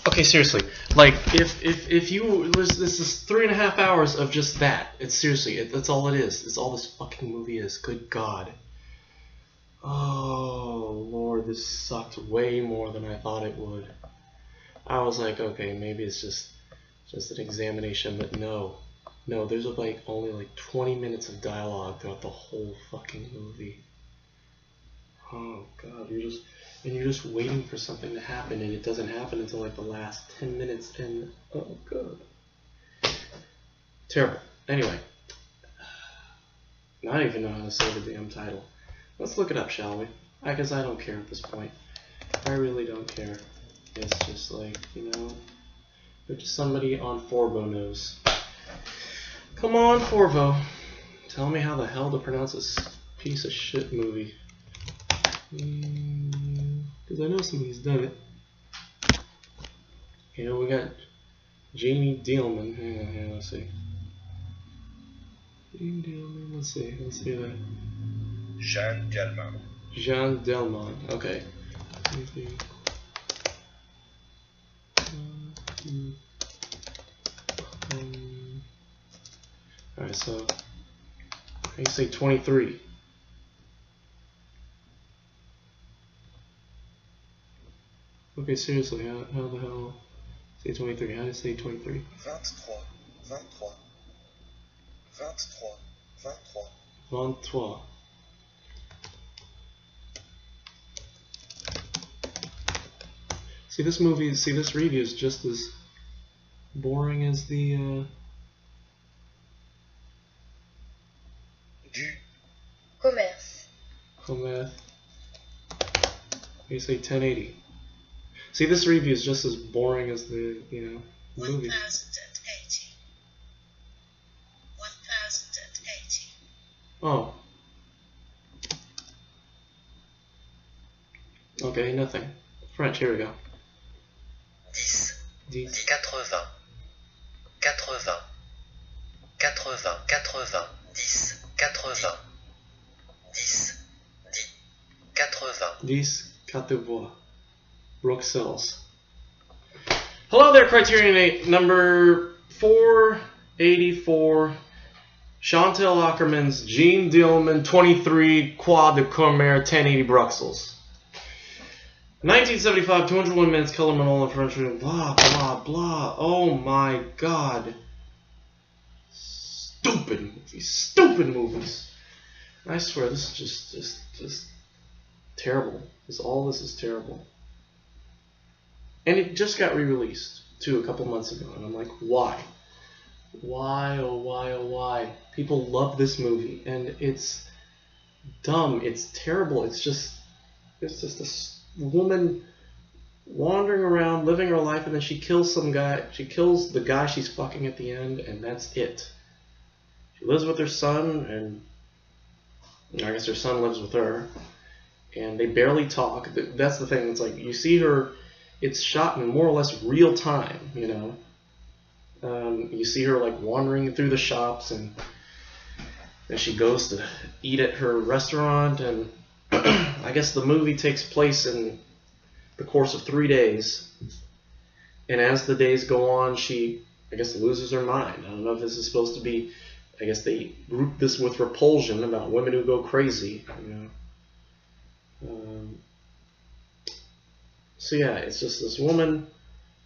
Okay, seriously, like if you this is 3.5 hours of just that. It's seriously, that's all it is. It's all this fucking movie is. Good God. Oh Lord, this sucked way more than I thought it would. I was like, okay, maybe it's just an examination, but no, there's like only like 20 minutes of dialogue throughout the whole fucking movie. Oh God, you're just waiting for something to happen, and it doesn't happen until like the last 10 minutes, and oh God, terrible. Anyway, I don't even know how to say the damn title. Let's look it up, shall we? Because I don't care at this point. I really don't care. It's just like, you know, but just somebody on Forvo knows. Come on, Forvo. Tell me how the hell to pronounce this piece of shit movie. Because I know somebody's done it. Here we got Jeanne Dielman. Hang on here, let's see. Jeanne Dielman, let's see that. Jeanne Dielman. Jeanne Dielman, okay. Alright, so I say 23. Okay, seriously, how the hell say 23? How do you say 23? 23. 23. 23. 23. 23. See, this review is just as boring as the Du commerce. Commerce. You say 1080. See, this review is just as boring as the, you know, movie. 1080. 1080. Oh. Okay, nothing. French, here we go. 10, 10. 80, 80, 80, 80, 80, 10, 80, 10, 80. 10, 80. Bruxelles. Hello there, CriterioNate number 484. Chantal Ackerman's Jeanne Dielman 23 Quai de Comer 1080 Bruxelles. 1975, 201 minutes, color Manola, French, blah, blah, blah. Oh my God. Stupid movies. I swear, this is just terrible. All this is terrible. And it just got re-released, too, a couple months ago. And I'm like, why? Why, oh why, oh why? People love this movie. And it's dumb. It's terrible. It's just this woman wandering around, living her life, and then she kills some guy. She kills the guy she's fucking at the end, and that's it. She lives with her son, and I guess her son lives with her. And they barely talk. That's the thing. It's like, you see her... It's shot in more or less real time, you know. You see her like wandering through the shops, and then she goes to eat at her restaurant, and I guess the movie takes place in the course of 3 days. And as the days go on, she, I guess, loses her mind. I don't know if this is supposed to be, I guess they group this with Repulsion, about women who go crazy, you know. So yeah, it's just this woman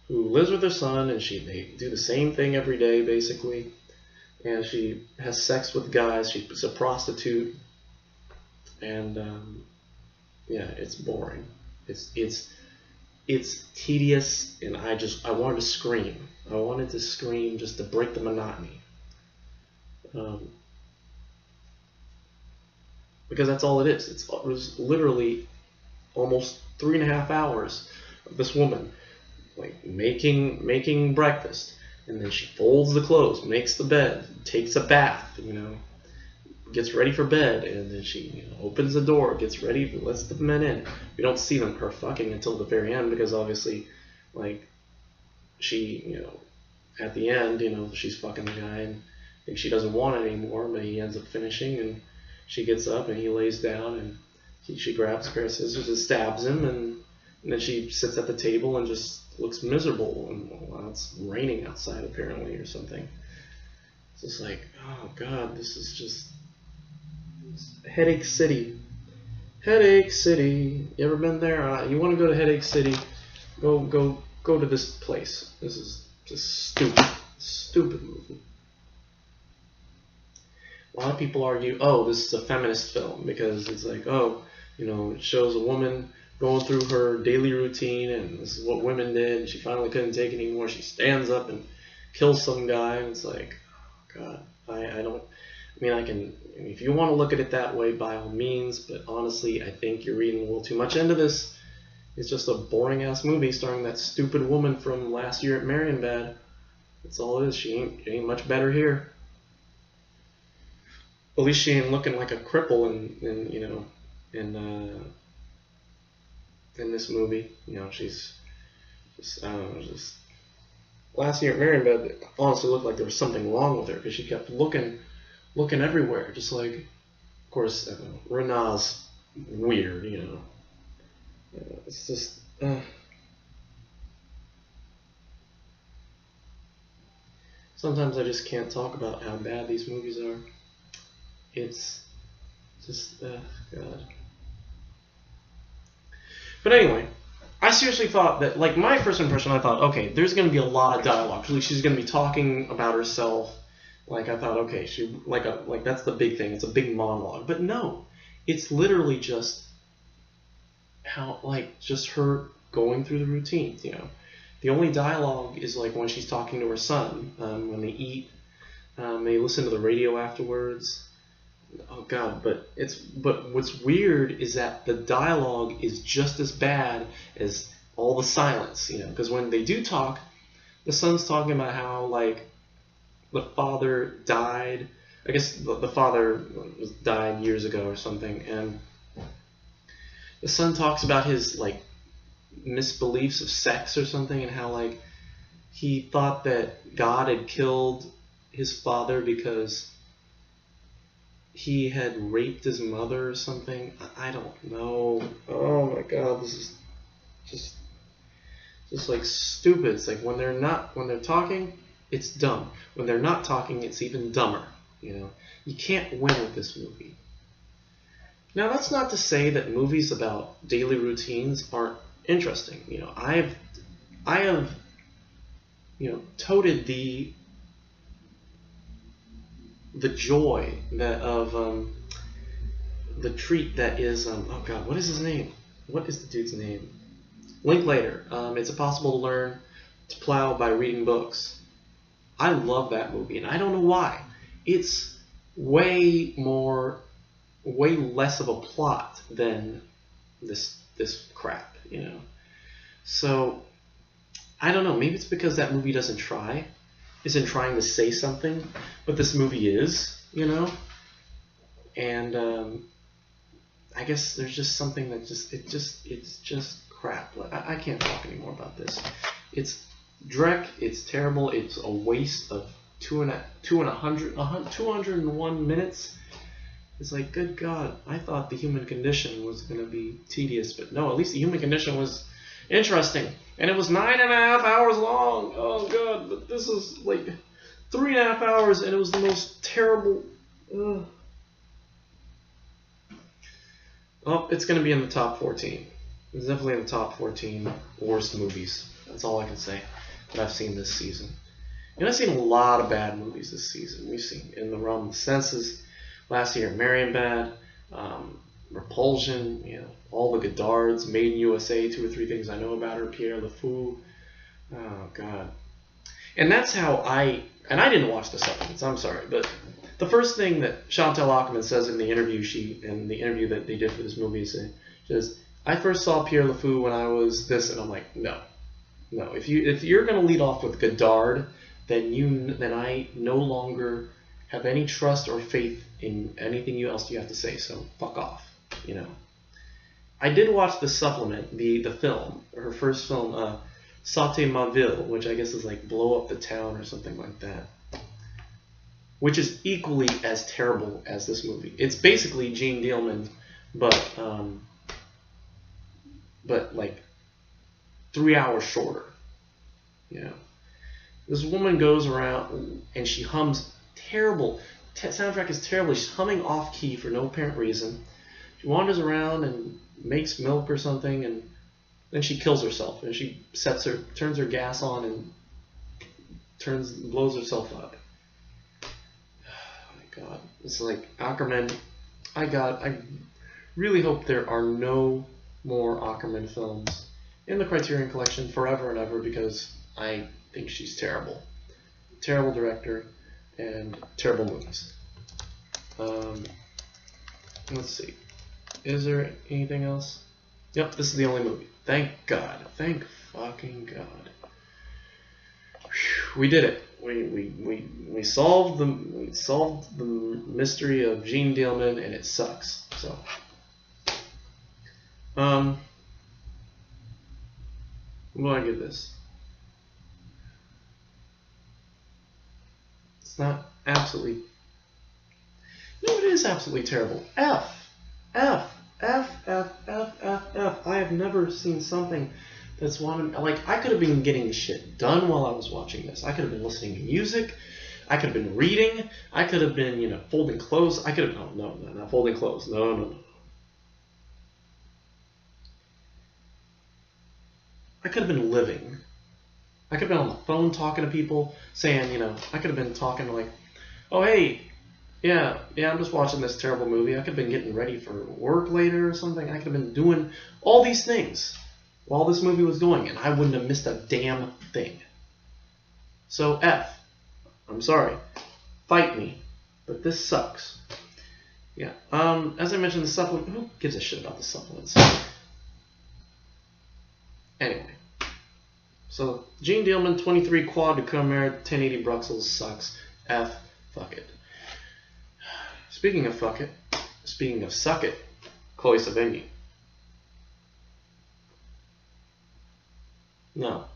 who lives with her son, and they do the same thing every day, basically. And she has sex with guys. She's a prostitute, and yeah, it's boring. It's tedious, and I wanted to scream. I wanted to scream just to break the monotony. Because that's all it is. It was literally almost 3.5 hours of this woman like making breakfast, and then she folds the clothes, makes the bed, takes a bath, you know, gets ready for bed, and then she, you know, opens the door, gets ready, lets the men in. We don't see her fucking until the very end, because obviously, like, she, you know, at the end, you know, she's fucking the guy, and I think she doesn't want it anymore, but he ends up finishing, and she gets up and he lays down, and she grabs a pair of scissors and stabs him, and And then she sits at the table and just looks miserable. And well, it's raining outside apparently or something. It's just like, oh God, this is just Headache City. Headache City. You ever been there? You want to go to Headache City? Go to this place. This is just stupid movie. A lot of people argue, oh, this is a feminist film because it's like, oh, it shows a woman going through her daily routine and this is what women did. And she finally couldn't take it anymore. She stands up and kills some guy. And it's like, oh, God, I can, if you want to look at it that way, by all means. But honestly, I think you're reading a little too much into this. It's just a boring-ass movie starring that stupid woman from last year at Marienbad. That's all it is. She ain't much better here. At least she ain't looking like a cripple in this movie. She's just, I don't know, just last year at Marienbad, it honestly looked like there was something wrong with her because she kept looking everywhere. Just like, of course, Rena's weird, It's just, sometimes I just can't talk about how bad these movies are. It's just, God. But anyway, I seriously thought that, like, my first impression, I thought, okay, there's going to be a lot of dialogue. She's going to be talking about herself. Like, I thought, okay, that's the big thing. It's a big monologue. But no, it's literally just just her going through the routines, The only dialogue is, like, when she's talking to her son, when they eat, they listen to the radio afterwards. Oh God, but what's weird is that the dialogue is just as bad as all the silence, because when they do talk, the son's talking about how, like, the father died. I guess the father died years ago or something, and the son talks about his, like, misbeliefs of sex or something, and how, like, he thought that God had killed his father because he had raped his mother or something. I don't know. Oh my God, this is just like stupid. It's like when they're talking, it's dumb. When they're not talking, it's even dumber. You can't win with this movie. Now, that's not to say that movies about daily routines aren't interesting. I have toted the joy of the treat that is oh God, what is his name? What is the dude's name? Linklater. It's Impossible to Learn to Plow by Reading Books. I love that movie, and I don't know why. It's way less of a plot than this crap, So I don't know. Maybe it's because that movie isn't trying to say something, but this movie is, and I guess there's just something that it's just crap. I can't talk anymore about this. It's dreck. It's terrible. It's a waste of 201 minutes. It's like, good God, I thought The Human Condition was going to be tedious, but no, at least The Human Condition was interesting. And it was 9.5 hours long. Oh God, but this is like 3.5 hours, and it was the most terrible. Oh, it's going to be in the top 14. It's definitely in the top 14 worst movies. That's all I can say that I've seen this season. And I've seen a lot of bad movies this season. We've seen In the Realm of the Senses, last year Marienbad, Repulsion, all the Godards, Made in USA, 2 or 3 Things I Know About Her, Pierre Le Fou. Oh God. And that's how I didn't watch the supplements, I'm sorry, but the first thing that Chantal Ackman says in the interview that they did for this movie is, she says, I first saw Pierre Le Fou when I was this, and I'm like, no. If you're going to lead off with Godard, then I no longer have any trust or faith in anything else you have to say. So fuck off. I did watch the supplement, the film, her first film, Sauter ma ville, which I guess is like Blow Up the Town or something like that, which is equally as terrible as this movie. It's basically Jeanne Dielman, but like 3 hours shorter. You know, this woman goes around and she hums terrible. Soundtrack is terrible. She's humming off key for no apparent reason. She wanders around and makes milk or something, and then she kills herself. And she turns her gas on and blows herself up. Oh my God, it's like Ackerman. I really hope there are no more Ackerman films in the Criterion Collection forever and ever, because I think she's terrible. Terrible director and terrible movies. Let's see. Is there anything else? Yep, this is the only movie. Thank God. Thank fucking God. Whew, we did it. We solved the mystery of Jeanne Dielman, and it sucks. So what do I give this? It's not absolutely. No, it is absolutely terrible. F. I have never seen something that's like, I could have been getting shit done while I was watching this. I could have been listening to music. I could have been reading. I could have been, folding clothes. I could have, no, not folding clothes. No. I could have been living. I could have been on the phone talking to people, saying, I could have been talking like, oh, hey, yeah, I'm just watching this terrible movie. I could have been getting ready for work later or something. I could have been doing all these things while this movie was going, and I wouldn't have missed a damn thing. So F. I'm sorry. Fight me. But this sucks. Yeah. As I mentioned, the supplement. Who gives a shit about the supplements? Anyway. So, Jeanne Dielman, 23 quad de Comer, 1080 Bruxelles sucks. F. Fuck it. Speaking of fuck it. Speaking of suck it. Chloe Sevigny. No.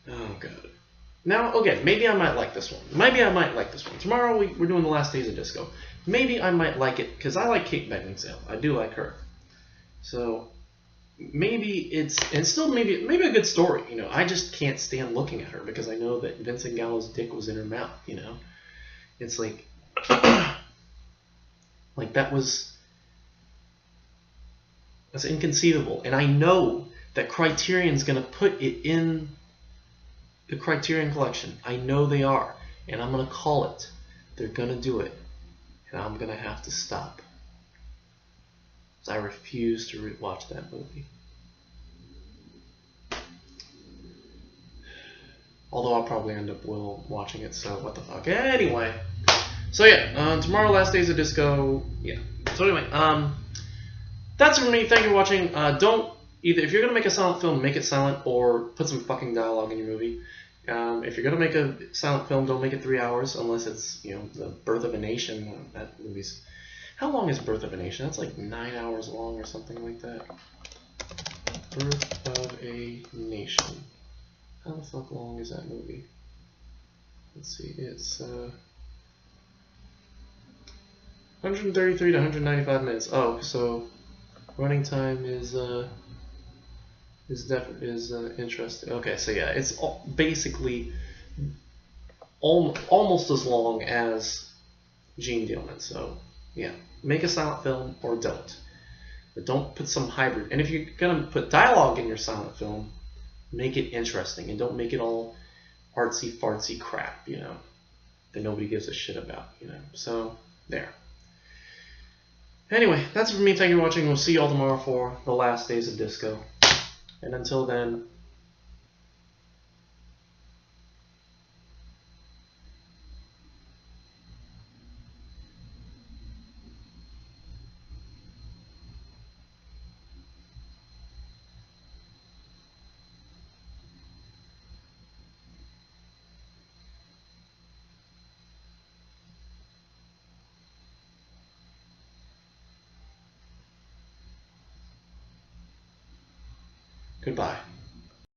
Oh, God. Now, okay, maybe I might like this one. Tomorrow we're doing The Last Days of Disco. Maybe I might like it, because I like Kate Beckinsale. I do like her. So, maybe it's, and still maybe a good story, I just can't stand looking at her, because I know that Vincent Gallo's dick was in her mouth, It's like, like that's inconceivable. And I know that Criterion's going to put it in the Criterion Collection. I know they are. And I'm going to call it. They're going to do it. And I'm going to have to stop. Because I refuse to watch that movie. Although I'll probably end up watching it, so what the fuck. Anyway. So yeah, tomorrow, Last Days of Disco. Yeah. So anyway, that's it for me. Thank you for watching. Don't either, if you're gonna make a silent film, make it silent or put some fucking dialogue in your movie. If you're gonna make a silent film, don't make it 3 hours unless it's The Birth of a Nation. That movie's, how long is Birth of a Nation? That's like 9 hours long or something like that. Birth of a Nation. How the fuck long is that movie? Let's see. It's 133 to 195 minutes. Oh, so running time is interesting. Okay, so yeah, it's basically almost as long as Jeanne Dielman. So yeah, make a silent film or don't. But don't put some hybrid. And if you're gonna put dialogue in your silent film, make it interesting and don't make it all artsy fartsy crap, that nobody gives a shit about, So there. Anyway, that's it for me. Thank you for watching. We'll see you all tomorrow for The Last Days of Disco. And until then, goodbye.